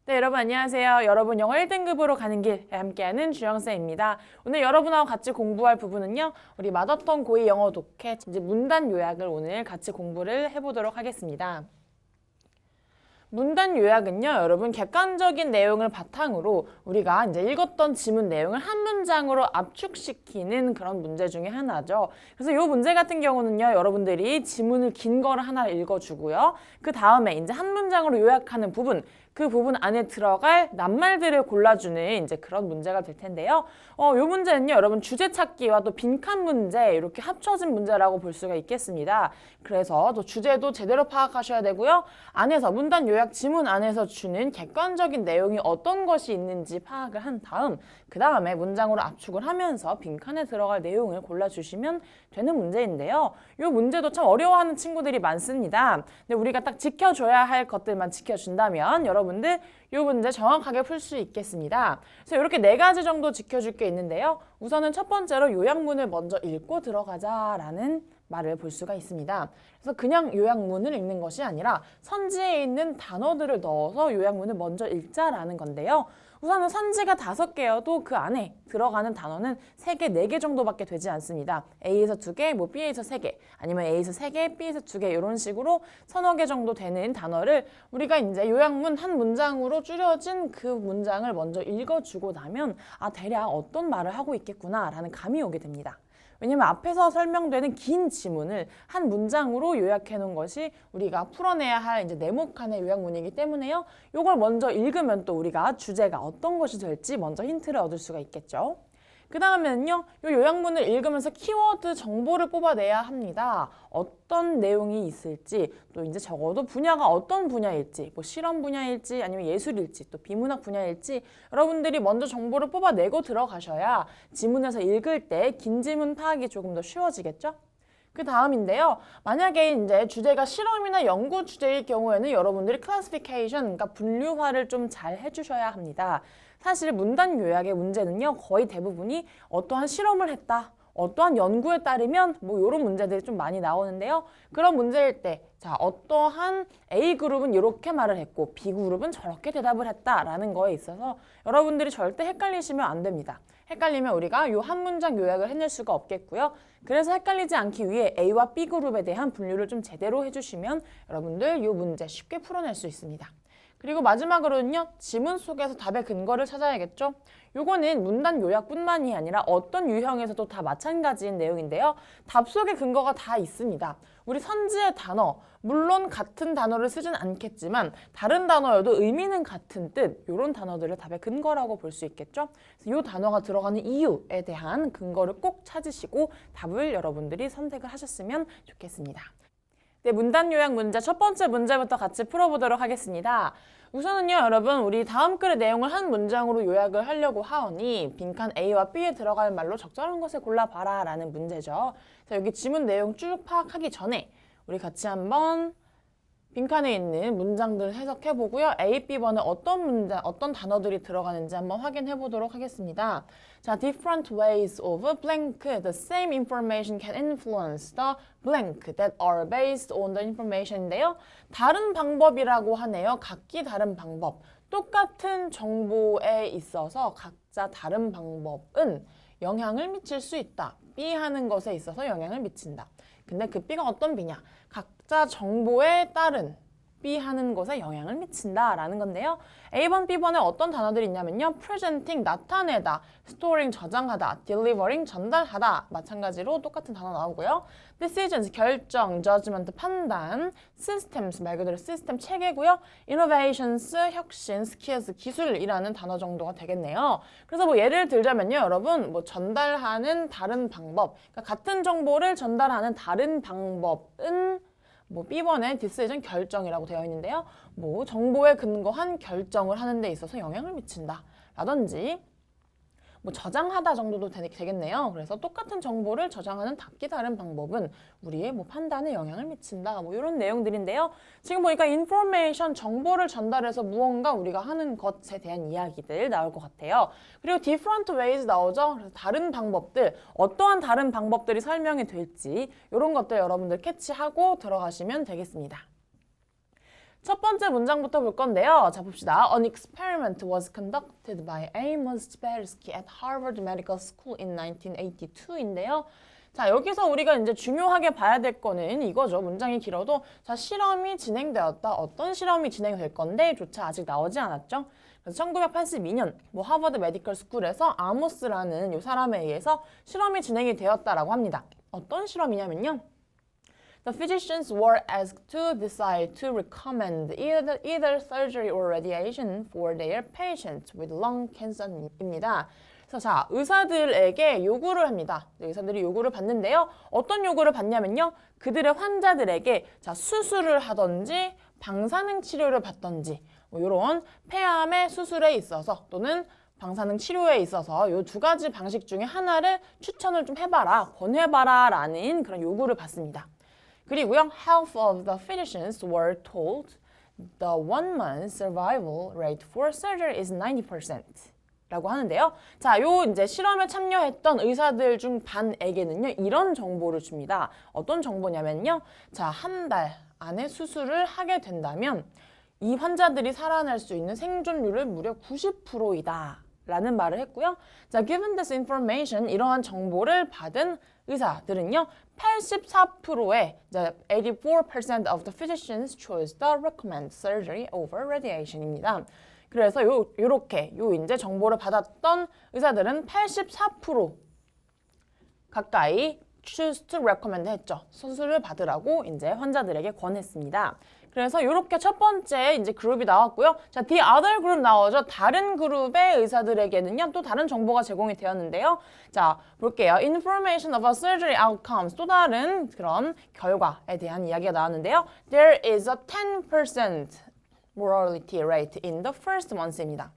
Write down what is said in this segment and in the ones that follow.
네, 여러분 안녕하세요. 여러분 영어 1등급으로 가는 길에 함께하는 주영쌤입니다. 오늘 여러분하고 같이 공부할 부분은요. 우리 마더텅 고2 영어 독해 이제 문단 요약을 오늘 같이 공부를 해보도록 하겠습니다. 문단 요약은요, 여러분 객관적인 내용을 바탕으로 우리가 이제 읽었던 지문 내용을 한 문장으로 압축시키는 그런 문제 중에 하나죠. 그래서 이 문제 같은 경우는요, 여러분들이 지문을 긴 거를 하나 읽어주고요. 그 다음에 이제 한 문장으로 요약하는 부분, 그 부분 안에 들어갈 낱말들을 골라주는 이제 그런 문제가 될 텐데요. 이 문제는요, 여러분 주제 찾기와 또 빈칸 문제 이렇게 합쳐진 문제라고 볼 수가 있겠습니다. 그래서 또 주제도 제대로 파악하셔야 되고요. 안에서 문단 요약 지문 안에서 주는 객관적인 내용이 어떤 것이 있는지 파악을 한 다음 그 다음에 문장으로 압축을 하면서 빈칸에 들어갈 내용을 골라주시면 되는 문제인데요. 이 문제도 참 어려워하는 친구들이 많습니다. 근데 우리가 딱 지켜줘야 할 것들만 지켜준다면 여러분들 이 문제 정확하게 풀 수 있겠습니다. 그래서 이렇게 4가지 정도 지켜줄 게 있는데요. 우선은 첫 번째로 요약문을 먼저 읽고 들어가자라는 말을 볼 수가 있습니다. 그래서 그냥 요약문을 읽는 것이 아니라 선지에 있는 단어들을 넣어서 요약문을 먼저 읽자라는 건데요. 우선은 선지가 5개여도 그 안에 들어가는 단어는 3개, 4개 정도밖에 되지 않습니다. A에서 2개, 뭐 B에서 3개, 아니면 A에서 3개, B에서 2개 이런 식으로 1~2개 정도 되는 단어를 우리가 이제 요약문 한 문장으로 줄여진 그 문장을 먼저 읽어주고 나면 대략 어떤 말을 하고 있겠구나라는 감이 오게 됩니다. 왜냐면 앞에서 설명되는 긴 지문을 한 문장으로 요약해 놓은 것이 우리가 풀어내야 할 이제 네모칸의 요약문이기 때문에요. 이걸 먼저 읽으면 또 우리가 주제가 어떤 것이 될지 먼저 힌트를 얻을 수가 있겠죠. 그 다음에는요, 이 요약문을 읽으면서 키워드 정보를 뽑아내야 합니다. 어떤 내용이 있을지, 또 이제 적어도 분야가 어떤 분야일지, 뭐 실험 분야일지, 아니면 예술일지, 또 비문학 분야일지, 여러분들이 먼저 정보를 뽑아내고 들어가셔야 지문에서 읽을 때 긴 지문 파악이 조금 더 쉬워지겠죠? 그 다음인데요. 만약에 이제 주제가 실험이나 연구 주제일 경우에는 여러분들이 클래시피케이션, 그러니까 분류화를 좀 잘 해주셔야 합니다. 사실 문단 요약의 문제는요, 거의 대부분이 어떠한 실험을 했다, 어떠한 연구에 따르면 뭐 이런 문제들이 좀 많이 나오는데요. 그런 문제일 때, 자, 어떠한 A그룹은 이렇게 말을 했고 B그룹은 저렇게 대답을 했다라는 거에 있어서 여러분들이 절대 헷갈리시면 안 됩니다. 헷갈리면 우리가 이 한 문장 요약을 해낼 수가 없겠고요. 그래서 헷갈리지 않기 위해 A와 B그룹에 대한 분류를 좀 제대로 해주시면 여러분들 이 문제 쉽게 풀어낼 수 있습니다. 그리고 마지막으로는요, 지문 속에서 답의 근거를 찾아야겠죠? 요거는 문단 요약뿐만이 아니라 어떤 유형에서도 다 마찬가지인 내용인데요. 답 속에 근거가 다 있습니다. 우리 선지의 단어, 물론 같은 단어를 쓰진 않겠지만 다른 단어여도 의미는 같은 뜻, 이런 단어들을 답의 근거라고 볼 수 있겠죠? 그래서 이 단어가 들어가는 이유에 대한 근거를 꼭 찾으시고 답을 여러분들이 선택을 하셨으면 좋겠습니다. 네, 문단 요약 문제 첫 번째 문제부터 같이 풀어보도록 하겠습니다. 우선은요, 여러분, 우리 다음 글의 내용을 한 문장으로 요약을 하려고 하오니 빈칸 A와 B에 들어갈 말로 적절한 것을 골라봐라 라는 문제죠. 자, 여기 지문 내용 쭉 파악하기 전에 우리 같이 한번 빈칸에 있는 문장들을 해석해 보고요. A, B번에 어떤 단어들이 들어가는지 한번 확인해 보도록 하겠습니다. 자, different ways of blank, the same information can influence the blank that are based on the information인데요. 다른 방법이라고 하네요. 각기 다른 방법. 똑같은 정보에 있어서 각자 다른 방법은 영향을 미칠 수 있다. B 하는 것에 있어서 영향을 미친다. 근데 그 B가 어떤 B냐? 각자 정보에 따른 B 하는 것에 영향을 미친다라는 건데요. A번, B번에 어떤 단어들이 있냐면요. presenting, 나타내다, storing, 저장하다, delivering, 전달하다. 마찬가지로 똑같은 단어 나오고요. decisions, 결정, judgment, 판단, systems, 말 그대로 시스템 체계고요. innovations, 혁신, skills, 기술이라는 단어 정도가 되겠네요. 그래서 뭐 예를 들자면요. 여러분, 뭐 전달하는 다른 방법, 그러니까 같은 정보를 전달하는 다른 방법은 뭐 B번에 decision 결정이라고 되어 있는데요. 뭐 정보에 근거한 결정을 하는 데 있어서 영향을 미친다 라든지 뭐 저장하다 정도도 되겠네요. 그래서 똑같은 정보를 저장하는 각기 다른 방법은 우리의 뭐 판단에 영향을 미친다. 뭐 이런 내용들인데요. 지금 보니까 information, 정보를 전달해서 무언가 우리가 하는 것에 대한 이야기들 나올 것 같아요. 그리고 different ways 나오죠. 그래서 다른 방법들, 어떠한 다른 방법들이 설명이 될지 이런 것들 여러분들 캐치하고 들어가시면 되겠습니다. 첫 번째 문장부터 볼 건데요. 자, 봅시다. An experiment was conducted by Amos Tversky at Harvard Medical School in 1982인데요. 자, 여기서 우리가 이제 중요하게 봐야 될 거는 이거죠. 문장이 길어도 자, 실험이 진행되었다. 어떤 실험이 진행될 건데 조차 아직 나오지 않았죠. 그래서 1982년 하버드 메디컬 스쿨에서 아모스라는 이 사람에 의해서 실험이 진행이 되었다라고 합니다. 어떤 실험이냐면요. The physicians were asked to decide to recommend either surgery or radiation for their patients with lung cancer입니다. 그래서 자, 의사들에게 요구를 합니다. 의사들이 요구를 받는데요. 어떤 요구를 받냐면요. 그들의 환자들에게 자, 수술을 하든지 방사능 치료를 받든지 이런 폐암의 수술에 있어서 또는 방사능 치료에 있어서 이 두 가지 방식 중에 하나를 추천을 좀 해봐라, 권해봐라 라는 그런 요구를 받습니다. 그리고요, half of the physicians were told the 1-month survival rate for surgery is 90%. 라고 하는데요. 자, 요 이제 실험에 참여했던 의사들 중 반에게는요, 이런 정보를 줍니다. 어떤 정보냐면요. 자, 한 달 안에 수술을 하게 된다면 이 환자들이 살아날 수 있는 생존율을 무려 90%이다. 라는 말을 했고요. 자, given this information, 이러한 정보를 받은 의사들은요, 84%의 84% of the physicians chose the recommended surgery over radiation입니다. 그래서 요렇게 이제 정보를 받았던 의사들은 84% 가까이 choose to recommend 했죠. 수술을 받으라고 이제 환자들에게 권했습니다. 그래서 이렇게 첫 번째 이제 그룹이 나왔고요. 자, the other 그룹 나오죠. 다른 그룹의 의사들에게는요, 또 다른 정보가 제공이 되었는데요. 자, 볼게요. Information about surgery outcomes. 또 다른 그런 결과에 대한 이야기가 나왔는데요. There is a 10% mortality rate in the first month입니다.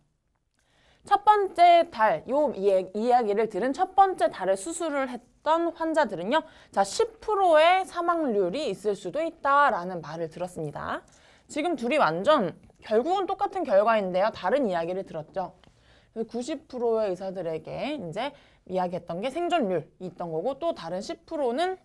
첫 번째 달, 요 이야기를 들은 첫 번째 달에 수술을 했던 환자들은요, 자, 10%의 사망률이 있을 수도 있다라는 말을 들었습니다. 지금 둘이 완전 결국은 똑같은 결과인데요, 다른 이야기를 들었죠. 그래서 90%의 의사들에게 이제 이야기했던 게 생존율이 있던 거고, 또 다른 10%는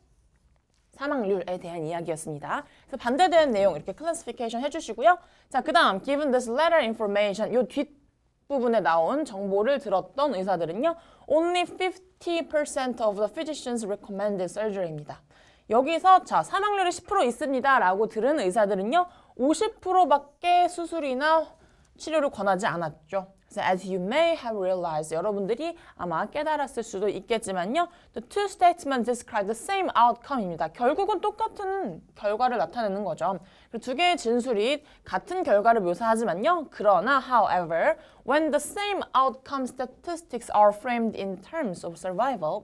사망률에 대한 이야기였습니다. 그래서 반대되는 내용 이렇게 클래시피케이션 해주시고요. 자, 그 다음 given this latter information, 요 뒷부분에 나온 정보를 들었던 의사들은요, only 50% of the physicians recommended surgery입니다. 여기서 자, 사망률이 10% 있습니다 라고 들은 의사들은요, 50%밖에 수술이나 치료를 권하지 않았죠. 그래서 as you may have realized, 여러분들이 아마 깨달았을 수도 있겠지만요, the two statements describe the same outcome입니다. 결국은 똑같은 결과를 나타내는 거죠. 두 개의 진술이 같은 결과를 묘사하지만요, 그러나 however, when the same outcome statistics are framed in terms of survival,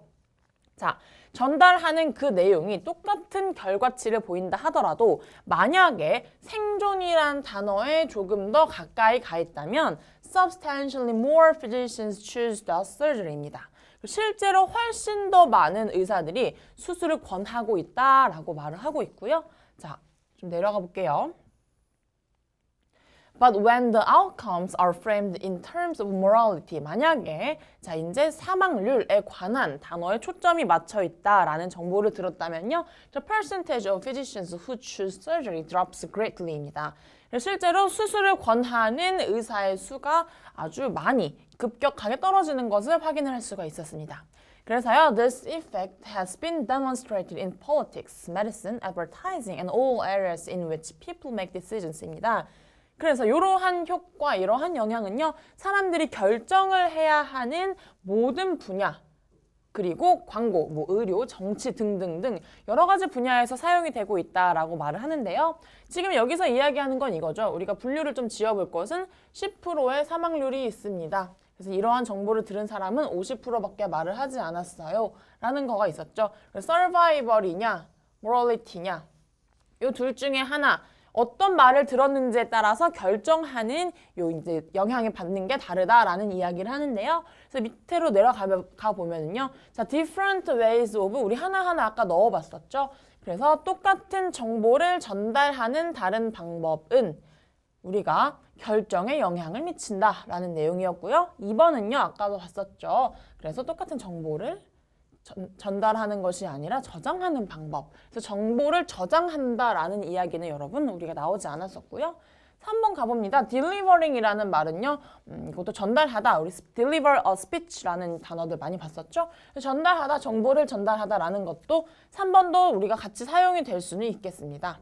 자, 전달하는 그 내용이 똑같은 결과치를 보인다 하더라도 만약에 생존이란 단어에 조금 더 가까이 가 있다면 substantially more physicians choose the surgery입니다. 실제로 훨씬 더 많은 의사들이 수술을 권하고 있다라고 말을 하고 있고요. 자, 좀 내려가 볼게요. But when the outcomes are framed in terms of mortality, 만약에 자, 이제 사망률에 관한 단어에 초점이 맞춰 있다라는 정보를 들었다면요, the percentage of physicians who choose surgery drops greatly입니다. 실제로 수술을 권하는 의사의 수가 아주 많이 급격하게 떨어지는 것을 확인을 할 수가 있었습니다. 그래서요, this effect has been demonstrated in politics, medicine, advertising, and all areas in which people make decisions.입니다. 그래서 이러한 효과, 이러한 영향은요, 사람들이 결정을 해야 하는 모든 분야, 그리고 광고, 의료, 정치 등등등 여러 가지 분야에서 사용이 되고 있다라고 말을 하는데요. 지금 여기서 이야기하는 건 이거죠. 우리가 분류를 좀 지어볼 것은 10%의 사망률이 있습니다. 그래서 이러한 정보를 들은 사람은 50%밖에 말을 하지 않았어요. 라는 거가 있었죠. 서바이벌이냐, 모럴리티냐, 이 둘 중에 하나, 어떤 말을 들었는지에 따라서 결정하는 요 이제 영향을 받는 게 다르다라는 이야기를 하는데요. 그래서 밑으로 내려가 보면은요. 자, different ways of 우리 하나하나 아까 넣어봤었죠. 그래서 똑같은 정보를 전달하는 다른 방법은 우리가 결정에 영향을 미친다라는 내용이었고요. 2번은요. 아까도 봤었죠. 그래서 똑같은 정보를 전달하는 것이 아니라 저장하는 방법. 그래서 정보를 저장한다라는 이야기는 여러분 우리가 나오지 않았었고요. 3번 가봅니다. Delivering이라는 말은요. 이것도 전달하다. 우리 deliver a speech라는 단어들 많이 봤었죠? 전달하다, 정보를 전달하다라는 것도 3번도 우리가 같이 사용이 될 수는 있겠습니다.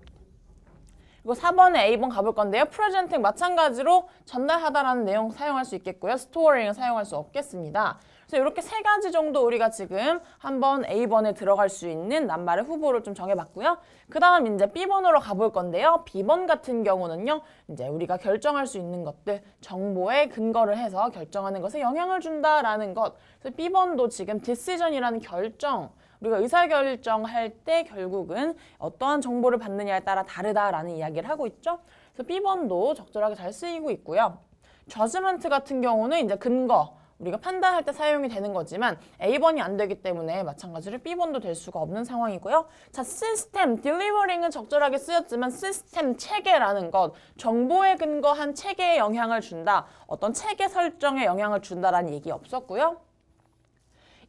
그리고 4번에 A번 가볼 건데요. presenting 마찬가지로 전달하다라는 내용 사용할 수 있겠고요. storing을 사용할 수 없겠습니다. 그래서 이렇게 세 가지 정도 우리가 지금 한번 A번에 들어갈 수 있는 낱말의 후보를 좀 정해봤고요. 그 다음 이제 B번으로 가볼 건데요. B번 같은 경우는요. 이제 우리가 결정할 수 있는 것들, 정보에 근거를 해서 결정하는 것에 영향을 준다라는 것. 그래서 B번도 지금 decision이라는 결정, 우리가 의사결정할 때 결국은 어떠한 정보를 받느냐에 따라 다르다라는 이야기를 하고 있죠. 그래서 B번도 적절하게 잘 쓰이고 있고요. judgment 같은 경우는 이제 근거, 우리가 판단할 때 사용이 되는 거지만 A번이 안 되기 때문에 마찬가지로 B번도 될 수가 없는 상황이고요. 자, 시스템, 딜리버링은 적절하게 쓰였지만 시스템, 체계라는 것, 정보에 근거한 체계에 영향을 준다, 어떤 체계 설정에 영향을 준다라는 얘기 없었고요.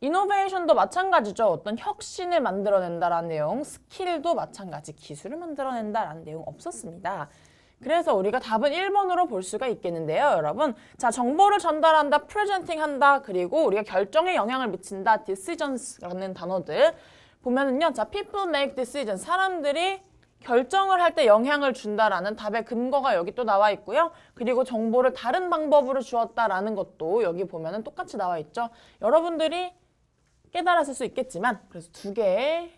이노베이션도 마찬가지죠. 어떤 혁신을 만들어낸다라는 내용, 스킬도 마찬가지, 기술을 만들어낸다라는 내용 없었습니다. 그래서 우리가 답은 1번으로 볼 수가 있겠는데요, 여러분. 자, 정보를 전달한다, presenting 한다, 그리고 우리가 결정에 영향을 미친다, decisions라는 단어들 보면은요. 자, people make decisions, 사람들이 결정을 할 때 영향을 준다라는 답의 근거가 여기 또 나와 있고요. 그리고 정보를 다른 방법으로 주었다라는 것도 여기 보면은 똑같이 나와 있죠. 여러분들이 깨달았을 수 있겠지만 그래서 두 개의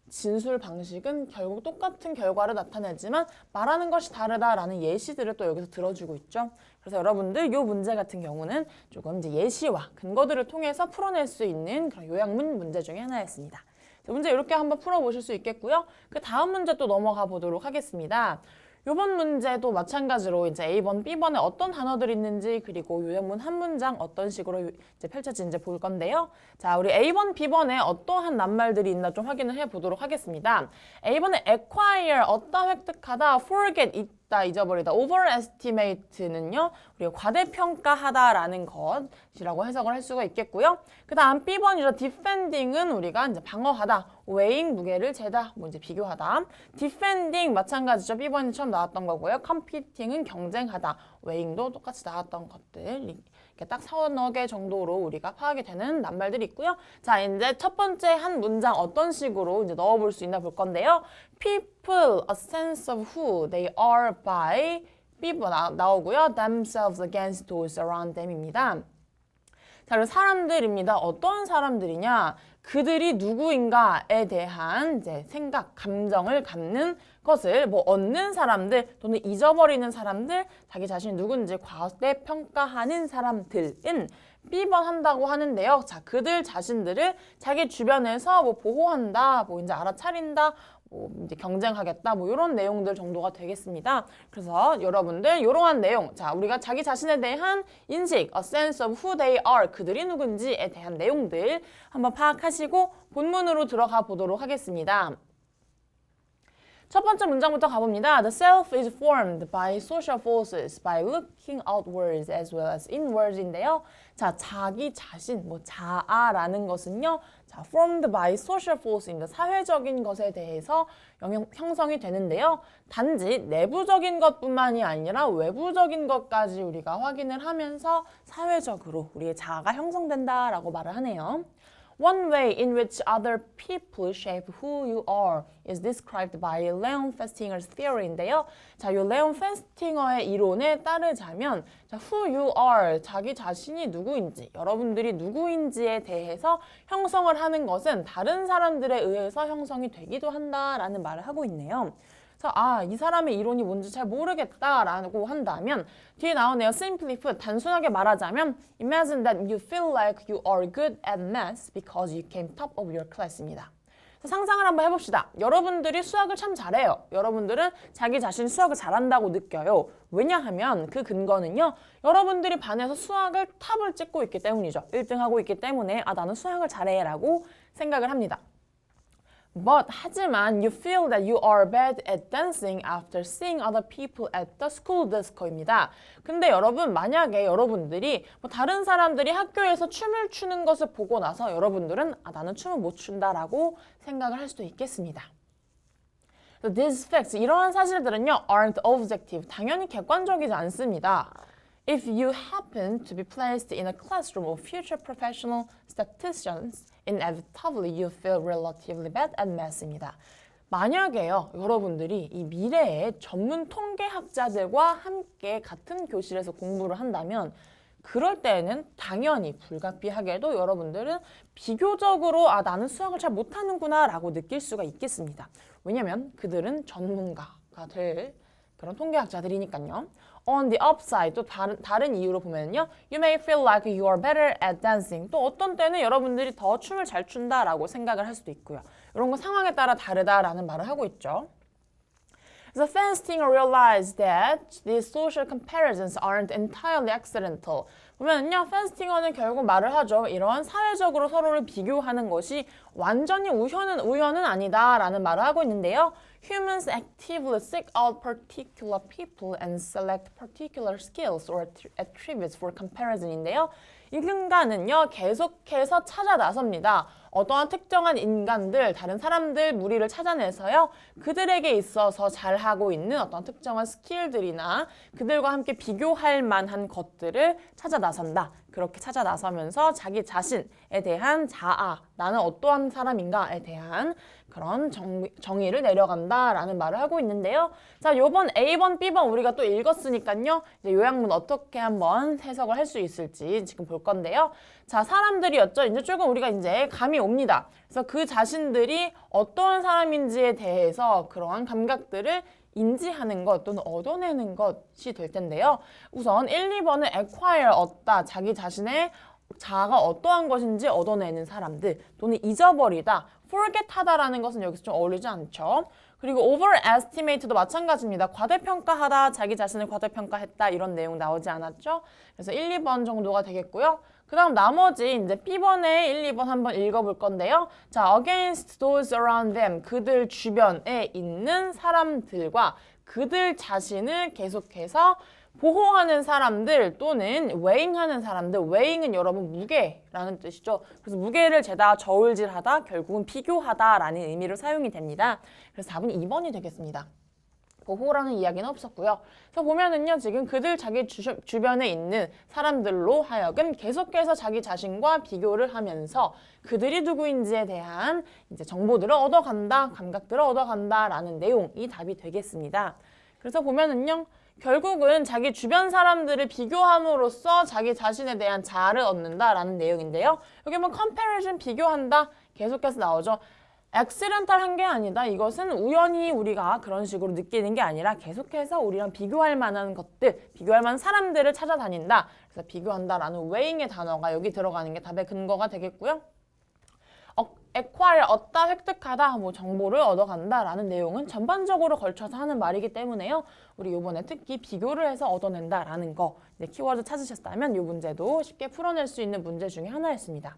진술 방식은 결국 똑같은 결과를 나타내지만 말하는 것이 다르다라는 예시들을 또 여기서 들어주고 있죠. 그래서 여러분들 이 문제 같은 경우는 조금 이제 예시와 근거들을 통해서 풀어낼 수 있는 그런 요약문 문제 중에 하나였습니다. 문제 이렇게 한번 풀어보실 수 있겠고요. 그 다음 문제 또 넘어가 보도록 하겠습니다. 이번 문제도 마찬가지로 이제 A번, B번에 어떤 단어들이 있는지 그리고 요약문 한 문장 어떤 식으로 이제 펼쳐지는지 볼 건데요. 자, 우리 A번, B번에 어떠한 낱말들이 있나 좀 확인을 해 보도록 하겠습니다. A번에 acquire, 얻다, 획득하다, forget, 잊다, 잊어버리다, overestimate는요. 우리가 과대평가하다라는 것이라고 해석을 할 수가 있겠고요. 그 다음 B번이죠. defending은 우리가 이제 방어하다, weighing, 무게를 재다, 뭐 이제 비교하다. defending 마찬가지죠. B번이 처음 나왔던 거고요. competing은 경쟁하다, weighing도 똑같이 나왔던 것들. 이렇게 딱 서너 개 정도로 우리가 파악이 되는 낱말들이 있고요. 자, 이제 첫 번째 한 문장 어떤 식으로 이제 넣어볼 수 있나 볼 건데요. People, a sense of who they are by B번 나오고요. themselves against those around them입니다. 자, 그리고 사람들입니다. 어떠한 사람들이냐? 그들이 누구인가에 대한 이제 생각, 감정을 갖는 것을 뭐 얻는 사람들 또는 잊어버리는 사람들, 자기 자신이 누군지 과대평가하는 사람들은 B번 한다고 하는데요. 자, 그들 자신들을 자기 주변에서 뭐 보호한다, 뭐 이제 알아차린다, 뭐 이제 경쟁하겠다, 뭐 이런 내용들 정도가 되겠습니다. 그래서 여러분들 이러한 내용, 자, 우리가 자기 자신에 대한 인식, a sense of who they are, 그들이 누군지에 대한 내용들 한번 파악하시고 본문으로 들어가 보도록 하겠습니다. 첫 번째 문장부터 가봅니다. The self is formed by social forces by looking outwards as well as inwards인데요. 자, 자기 자신, 뭐 자아라는 것은요. 자, formed by social force입니다. 사회적인 것에 대해서 형성이 되는데요. 단지 내부적인 것뿐만이 아니라 외부적인 것까지 우리가 확인을 하면서 사회적으로 우리의 자아가 형성된다라고 말을 하네요. One way in which other people shape who you are is described by Leon Festinger's theory인데요. 자, 이 레온 페스팅어의 이론에 따르자면 자, who you are, 자기 자신이 누구인지, 여러분들이 누구인지에 대해서 형성을 하는 것은 다른 사람들에 의해서 형성이 되기도 한다라는 말을 하고 있네요. 그래서 이 사람의 이론이 뭔지 잘 모르겠다라고 한다면 뒤에 나오네요. Simply put, 단순하게 말하자면 Imagine that you feel like you are good at math because you came top of your class입니다. 상상을 한번 해봅시다. 여러분들이 수학을 참 잘해요. 여러분들은 자기 자신이 수학을 잘한다고 느껴요. 왜냐하면 그 근거는요. 여러분들이 반에서 수학을 탑을 찍고 있기 때문이죠. 1등하고 있기 때문에 나는 수학을 잘해 라고 생각을 합니다. But 하지만 you feel that you are bad at dancing after seeing other people at the school disco입니다. 근데 여러분 만약에 여러분들이 뭐 다른 사람들이 학교에서 춤을 추는 것을 보고 나서 여러분들은 나는 춤을 못 춘다라고 생각을 할 수도 있겠습니다. So these facts, 이러한 사실들은요, aren't objective, 당연히 객관적이지 않습니다. If you happen to be placed in a classroom of future professional statisticians, inevitably you feel relatively bad at math입니다. 만약에요, 여러분들이 이 미래의 전문 통계학자들과 함께 같은 교실에서 공부를 한다면 그럴 때에는 당연히 불가피하게도 여러분들은 비교적으로 나는 수학을 잘 못하는구나 라고 느낄 수가 있겠습니다. 왜냐면 그들은 전문가가 될 그런 통계학자들이니까요. On the upside, 또 다른 이유로 보면요. You may feel like you are better at dancing. 또 어떤 때는 여러분들이 더 춤을 잘 춘다라고 생각을 할 수도 있고요. 이런 거 상황에 따라 다르다라는 말을 하고 있죠. So Feinstein realized that these social comparisons aren't entirely accidental. 보면요, 펜스팅어는 결국 말을 하죠. 이런 사회적으로 서로를 비교하는 것이 완전히 우연은 아니다라는 말을 하고 있는데요. Humans actively seek out particular people and select particular skills or attributes for comparison인데요. 인간은요, 계속해서 찾아 나섭니다. 어떠한 특정한 인간들, 다른 사람들, 무리를 찾아내서요. 그들에게 있어서 잘하고 있는 어떤 특정한 스킬들이나 그들과 함께 비교할 만한 것들을 찾아 나선다. 그렇게 찾아 나서면서 자기 자신에 대한 자아, 나는 어떠한 사람인가에 대한 그런 정의를 내려간다라는 말을 하고 있는데요. 자, 요번 A번, B번 우리가 또 읽었으니까요. 이제 요약문 어떻게 한번 해석을 할 수 있을지 지금 볼 건데요. 자, 사람들이었죠. 이제 조금 우리가 이제 감이 옵니다. 그래서 그 자신들이 어떠한 사람인지에 대해서 그러한 감각들을 인지하는 것 또는 얻어내는 것이 될 텐데요. 우선 1, 2번은 acquire, 얻다, 자기 자신의 자아가 어떠한 것인지 얻어내는 사람들 또는 잊어버리다, forget 하다라는 것은 여기서 좀 어울리지 않죠. 그리고 overestimate도 마찬가지입니다. 과대평가하다, 자기 자신을 과대평가했다 이런 내용 나오지 않았죠. 그래서 1, 2번 정도가 되겠고요. 그 다음 나머지 이제 B번에 1, 2번 한번 읽어볼 건데요. 자, against those around them, 그들 주변에 있는 사람들과 그들 자신을 계속해서 보호하는 사람들 또는 weighing하는 사람들, weighing은 여러분 무게라는 뜻이죠. 그래서 무게를 재다, 저울질하다, 결국은 비교하다라는 의미로 사용이 됩니다. 그래서 답은 2번이 되겠습니다. 보호라는 이야기는 없었고요. 그래서 보면은요, 지금 그들 자기 주변에 있는 사람들로 하여금 계속해서 자기 자신과 비교를 하면서 그들이 누구인지에 대한 이제 정보들을 얻어간다, 감각들을 얻어간다라는 내용이 답이 되겠습니다. 그래서 보면은요, 결국은 자기 주변 사람들을 비교함으로써 자기 자신에 대한 자아를 얻는다라는 내용인데요. 여기 뭐 comparison, 비교한다 계속해서 나오죠. accidental 게 아니다. 이것은 우연히 우리가 그런 식으로 느끼는 게 아니라 계속해서 우리랑 비교할 만한 것들, 비교할 만한 사람들을 찾아다닌다. 그래서 비교한다라는 weighing의 단어가 여기 들어가는 게 답의 근거가 되겠고요. acquire, 얻다, 획득하다, 뭐 정보를 얻어간다라는 내용은 전반적으로 걸쳐서 하는 말이기 때문에요. 우리 이번에 특히 비교를 해서 얻어낸다라는 거 이제 키워드 찾으셨다면 이 문제도 쉽게 풀어낼 수 있는 문제 중에 하나였습니다.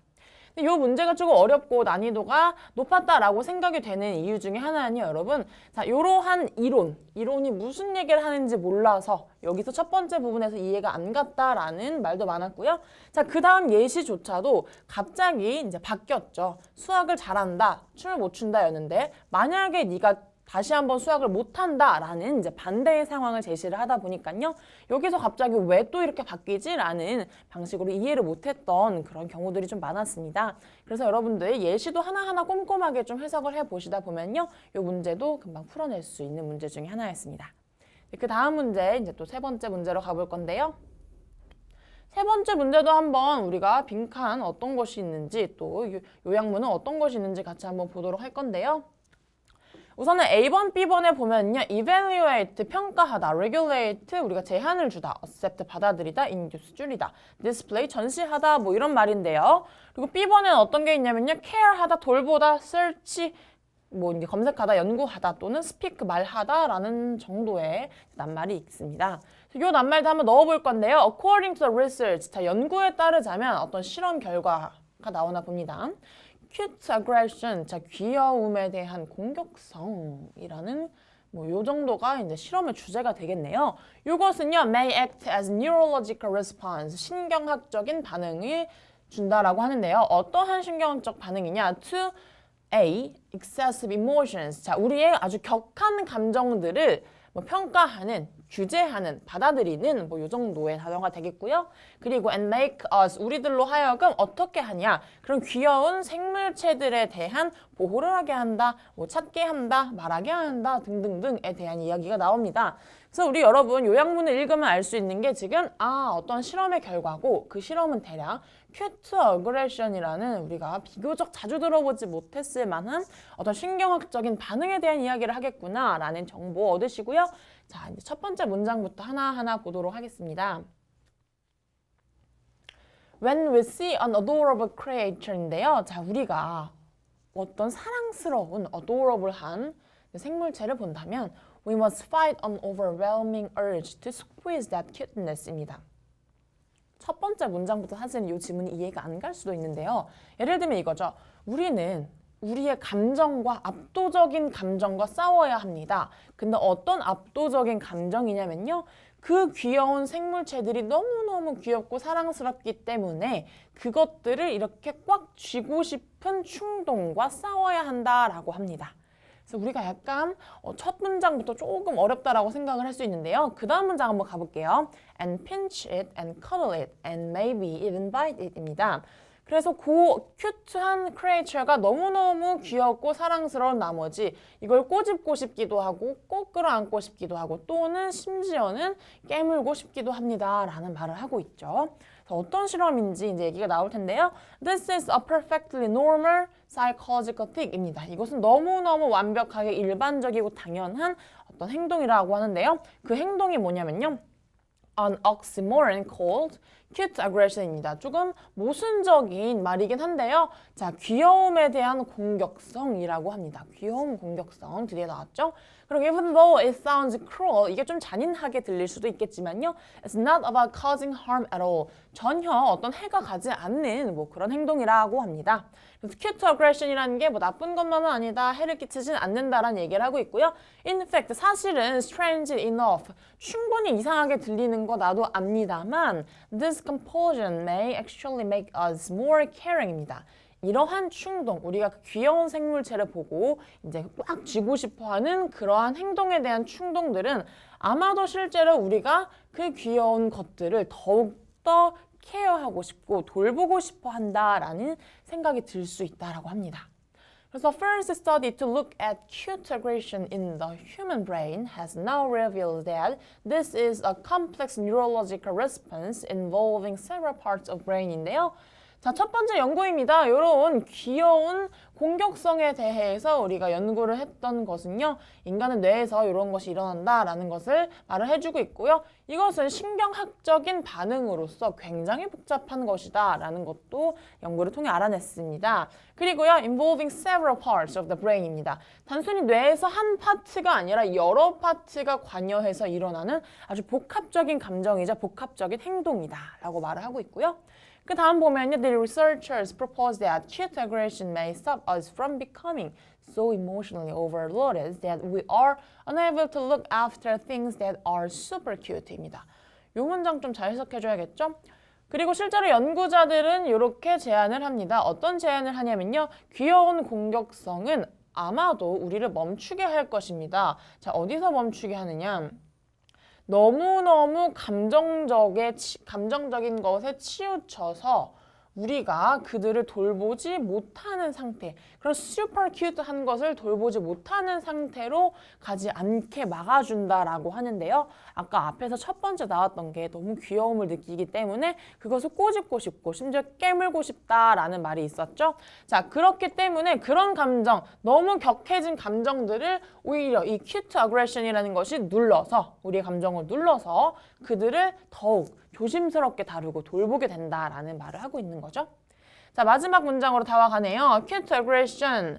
이 문제가 조금 어렵고 난이도가 높았다라고 생각이 되는 이유 중에 하나는요, 여러분. 자, 이러한 이론이 무슨 얘기를 하는지 몰라서 여기서 첫 번째 부분에서 이해가 안 갔다라는 말도 많았고요. 자, 그 다음 예시조차도 갑자기 이제 바뀌었죠. 수학을 잘한다, 춤을 못 춘다였는데 만약에 네가 다시 한번 수학을 못한다라는 이제 반대의 상황을 제시를 하다 보니까요. 여기서 갑자기 왜 또 이렇게 바뀌지? 라는 방식으로 이해를 못했던 그런 경우들이 좀 많았습니다. 그래서 여러분들 예시도 하나하나 꼼꼼하게 좀 해석을 해보시다 보면요. 이 문제도 금방 풀어낼 수 있는 문제 중에 하나였습니다. 그 다음 문제, 이제 또 세 번째 문제로 가볼 건데요. 세 번째 문제도 한번 우리가 빈칸 어떤 것이 있는지 또 요약문은 어떤 것이 있는지 같이 한번 보도록 할 건데요. 우선은 A번, B번에 보면요. evaluate, 평가하다, regulate, 우리가 제한을 주다, accept, 받아들이다, induce, 줄이다, display, 전시하다, 뭐 이런 말인데요. 그리고 B번에는 어떤 게 있냐면요. care하다, 돌보다, search, 뭐 이제 검색하다, 연구하다 또는 speak, 말하다라는 정도의 낫말이 있습니다. 이 낫말도 한번 넣어볼 건데요. According to the research, 자, 연구에 따르자면 어떤 실험 결과가 나오나 봅니다. cute aggression, 자, 귀여움에 대한 공격성이라는 뭐 요 정도가 이제 실험의 주제가 되겠네요. 이것은요, may act as neurological response, 신경학적인 반응을 준다라고 하는데요. 어떠한 신경적 반응이냐? to A. excessive emotions. 자, 우리의 아주 격한 감정들을 뭐 평가하는, 규제하는, 받아들이는 뭐 요 정도의 단어가 되겠고요. 그리고 and make us, 우리들로 하여금 어떻게 하냐, 그런 귀여운 생물체들에 대한 보호를 하게 한다, 뭐 찾게 한다, 말하게 한다 등등등에 대한 이야기가 나옵니다. 그래서 우리 여러분 요약문을 읽으면 알 수 있는 게 지금 어떤 실험의 결과고, 그 실험은 대략 큐트 어그레션이라는 우리가 비교적 자주 들어보지 못했을 만한 어떤 신경학적인 반응에 대한 이야기를 하겠구나 라는 정보 얻으시고요. 자, 이제 첫 번째 문장부터 하나하나 보도록 하겠습니다. When we see an adorable creature인데요. 자, 우리가 어떤 사랑스러운 adorable한 생물체를 본다면 we must fight an overwhelming urge to squeeze that cuteness입니다. 첫 번째 문장부터 사실은 이 지문이 이해가 안 갈 수도 있는데요. 예를 들면 이거죠. 우리는 우리의 감정과 압도적인 감정과 싸워야 합니다. 근데 어떤 압도적인 감정이냐면요. 그 귀여운 생물체들이 너무너무 귀엽고 사랑스럽기 때문에 그것들을 이렇게 꽉 쥐고 싶은 충동과 싸워야 한다라고 합니다. 그래서 우리가 약간 첫 문장부터 조금 어렵다라고 생각을 할 수 있는데요. 그 다음 문장 한번 가볼게요. And pinch it and cuddle it and maybe even bite it입니다. 그래서 그 큐트한 크리에이처가 너무너무 귀엽고 사랑스러운 나머지 이걸 꼬집고 싶기도 하고 꼭 끌어안고 싶기도 하고 또는 심지어는 깨물고 싶기도 합니다 라는 말을 하고 있죠. 그래서 어떤 실험인지 이제 얘기가 나올 텐데요. This is a perfectly normal psychological thing입니다. 이것은 너무너무 완벽하게 일반적이고 당연한 어떤 행동이라고 하는데요. 그 행동이 뭐냐면요. An oxymoron called cute aggression입니다. 조금 모순적인 말이긴 한데요. 자, 귀여움에 대한 공격성이라고 합니다. 귀여움, 공격성 드디어 나왔죠? 그리고 even though it sounds cruel, 이게 좀 잔인하게 들릴 수도 있겠지만요. It's not about causing harm at all. 전혀 어떤 해가 가지 않는 뭐 그런 행동이라고 합니다. 그래서 cute aggression이라는 게 뭐 나쁜 것만은 아니다, 해를 끼치진 않는다라는 얘기를 하고 있고요. In fact, 사실은 strange enough, 충분히 이상하게 들리는 거 나도 압니다만 this compulsion may actually make us more caring입니다. 이러한 충동, 우리가 그 귀여운 생물체를 보고 이제 꽉 쥐고 싶어하는 그러한 행동에 대한 충동들은 아마도 실제로 우리가 그 귀여운 것들을 더욱더 케어하고 싶고 돌보고 싶어 한다라는 생각이 들 수 있다라고 합니다. 그래서 first study to look at cute aggression in the human brain has now revealed that this is a complex neurological response involving several parts of brain인데요. 자, 첫 번째 연구입니다. 이런 귀여운 공격성에 대해서 우리가 연구를 했던 것은요. 인간의 뇌에서 이런 것이 일어난다라는 것을 말을 해주고 있고요. 이것은 신경학적인 반응으로서 굉장히 복잡한 것이다 라는 것도 연구를 통해 알아냈습니다. 그리고요. involving several parts of the brain입니다. 단순히 뇌에서 한 파트가 아니라 여러 파트가 관여해서 일어나는 아주 복합적인 감정이자 복합적인 행동이다 라고 말을 하고 있고요. 그 다음 보면요. The researchers propose that cute aggression may stop us from becoming so emotionally overloaded that we are unable to look after things that are super cute입니다. 이 문장 좀 잘 해석해줘야겠죠? 그리고 실제로 연구자들은 이렇게 제안을 합니다. 어떤 제안을 하냐면요. 귀여운 공격성은 아마도 우리를 멈추게 할 것입니다. 자, 어디서 멈추게 하느냐? 너무너무 감정적인 것에 치우쳐서 우리가 그들을 돌보지 못하는 상태, 그런 슈퍼 큐트한 것을 돌보지 못하는 상태로 가지 않게 막아준다라고 하는데요. 아까 앞에서 첫 번째 나왔던 게 너무 귀여움을 느끼기 때문에 그것을 꼬집고 싶고 심지어 깨물고 싶다라는 말이 있었죠. 자, 그렇기 때문에 그런 감정, 너무 격해진 감정들을 오히려 이 큐트 어그레션이라는 것이 눌러서 우리의 감정을 눌러서 그들을 더욱 조심스럽게 다루고 돌보게 된다라는 말을 하고 있는 거죠. 자, 마지막 문장으로 다가가네요. Cute aggression,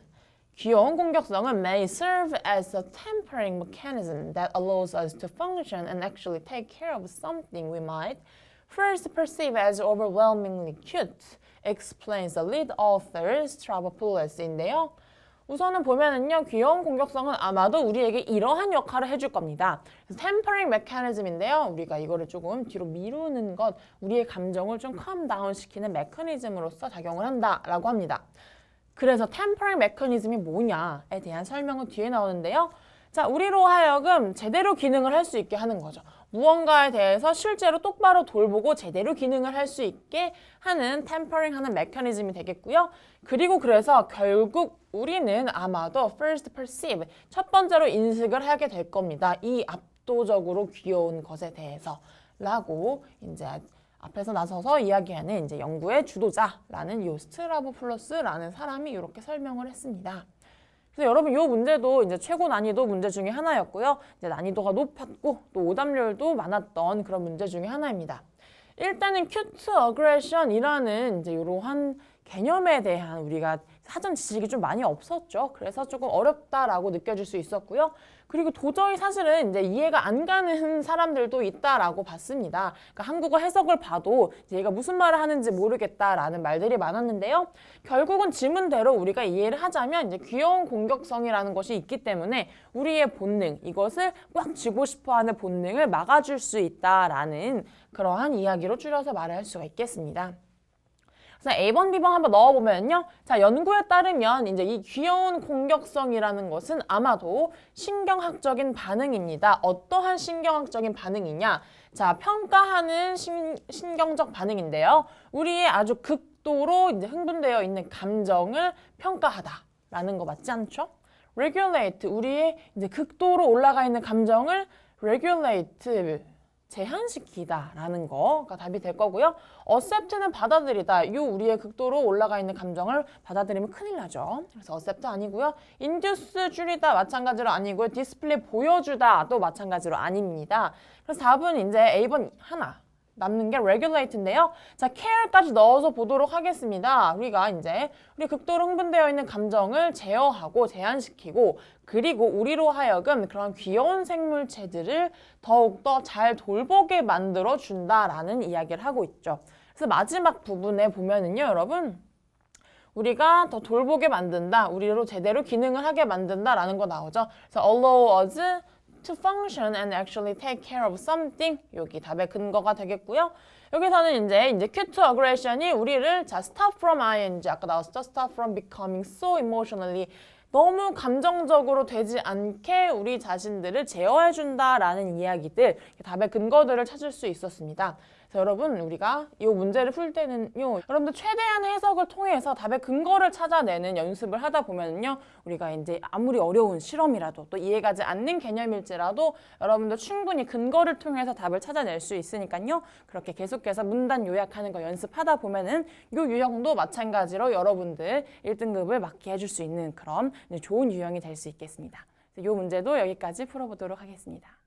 귀여운 공격성은 may serve as a tempering mechanism that allows us to function and actually take care of something we might first perceive as overwhelmingly cute, explains the lead author Stavropoulos.인데요. 우선은 보면은요, 귀여운 공격성은 아마도 우리에게 이러한 역할을 해줄 겁니다. 그래서 템퍼링 메커니즘인데요. 우리가 이거를 조금 뒤로 미루는 것, 우리의 감정을 좀 calm down 시키는 메커니즘으로서 작용을 한다라고 합니다. 그래서 템퍼링 메커니즘이 뭐냐에 대한 설명은 뒤에 나오는데요. 자, 우리로 하여금 제대로 기능을 할 수 있게 하는 거죠. 무언가에 대해서 실제로 똑바로 돌보고 제대로 기능을 할 수 있게 하는 템퍼링 하는 메커니즘이 되겠고요. 그리고 그래서 결국 우리는 아마도 first perceive, 첫 번째로 인식을 하게 될 겁니다. 이 압도적으로 귀여운 것에 대해서 라고 이제 앞에서 나서서 이야기하는 이제 연구의 주도자라는 요 스트라보플러스라는 사람이 이렇게 설명을 했습니다. 그래서 여러분 이 문제도 이제 최고 난이도 문제 중에 하나였고요. 이제 난이도가 높았고 또 오답률도 많았던 그런 문제 중에 하나입니다. 일단은 큐트 어그레션이라는 이제 이러한 개념에 대한 우리가 사전 지식이 좀 많이 없었죠. 그래서 조금 어렵다라고 느껴질 수 있었고요. 그리고 도저히 사실은 이제 이해가 안 가는 사람들도 있다라고 봤습니다. 그러니까 한국어 해석을 봐도 얘가 무슨 말을 하는지 모르겠다라는 말들이 많았는데요. 결국은 지문대로 우리가 이해를 하자면 이제 귀여운 공격성이라는 것이 있기 때문에 우리의 본능, 이것을 꽉 쥐고 싶어하는 본능을 막아줄 수 있다라는 그러한 이야기로 줄여서 말을 할 수가 있겠습니다. 그래서 A번, B번 한번 넣어보면요. 자, 연구에 따르면 이제 이 귀여운 공격성이라는 것은 아마도 신경학적인 반응입니다. 어떠한 신경학적인 반응이냐? 자, 평가하는 신경적 반응인데요. 우리의 아주 극도로 이제 흥분되어 있는 감정을 평가하다라는 거 맞지 않죠? regulate, 우리의 이제 극도로 올라가 있는 감정을 regulate, 제한시키다라는 거가 답이 될 거고요. accept는 받아들이다. 요 우리의 극도로 올라가 있는 감정을 받아들이면 큰일 나죠. 그래서 accept 아니고요. induce 줄이다 마찬가지로 아니고요. display 보여주다 또 마찬가지로 아닙니다. 그래서 답은 이제 A번 하나. 남는 게 regulate인데요. 자, care까지 넣어서 보도록 하겠습니다. 우리가 이제 우리 극도로 흥분되어 있는 감정을 제어하고 제한시키고 그리고 우리로 하여금 그런 귀여운 생물체들을 더욱더 잘 돌보게 만들어 준다라는 이야기를 하고 있죠. 그래서 마지막 부분에 보면은요, 여러분. 우리가 더 돌보게 만든다, 우리로 제대로 기능을 하게 만든다라는 거 나오죠. 그래서 allow us to function and actually take care of something. 여기 답의 근거가 되겠고요. 여기서는 이제 cute aggression이 우리를 자 stop from ing 아까 나왔었죠. stop from becoming so emotionally 너무 감정적으로 되지 않게 우리 자신들을 제어해준다라는 이야기들, 답의 근거들을 찾을 수 있었습니다. 그래서 여러분 우리가 이 문제를 풀 때는요, 여러분들 최대한 해석을 통해서 답의 근거를 찾아내는 연습을 하다 보면요, 우리가 이제 아무리 어려운 실험이라도 또 이해가지 않는 개념일지라도 여러분들 충분히 근거를 통해서 답을 찾아낼 수 있으니까요, 그렇게 계속해서 문단 요약하는 거 연습하다 보면은 이 유형도 마찬가지로 여러분들 1등급을 맞게 해줄 수 있는 그런 좋은 유형이 될 수 있겠습니다. 이 문제도 여기까지 풀어보도록 하겠습니다.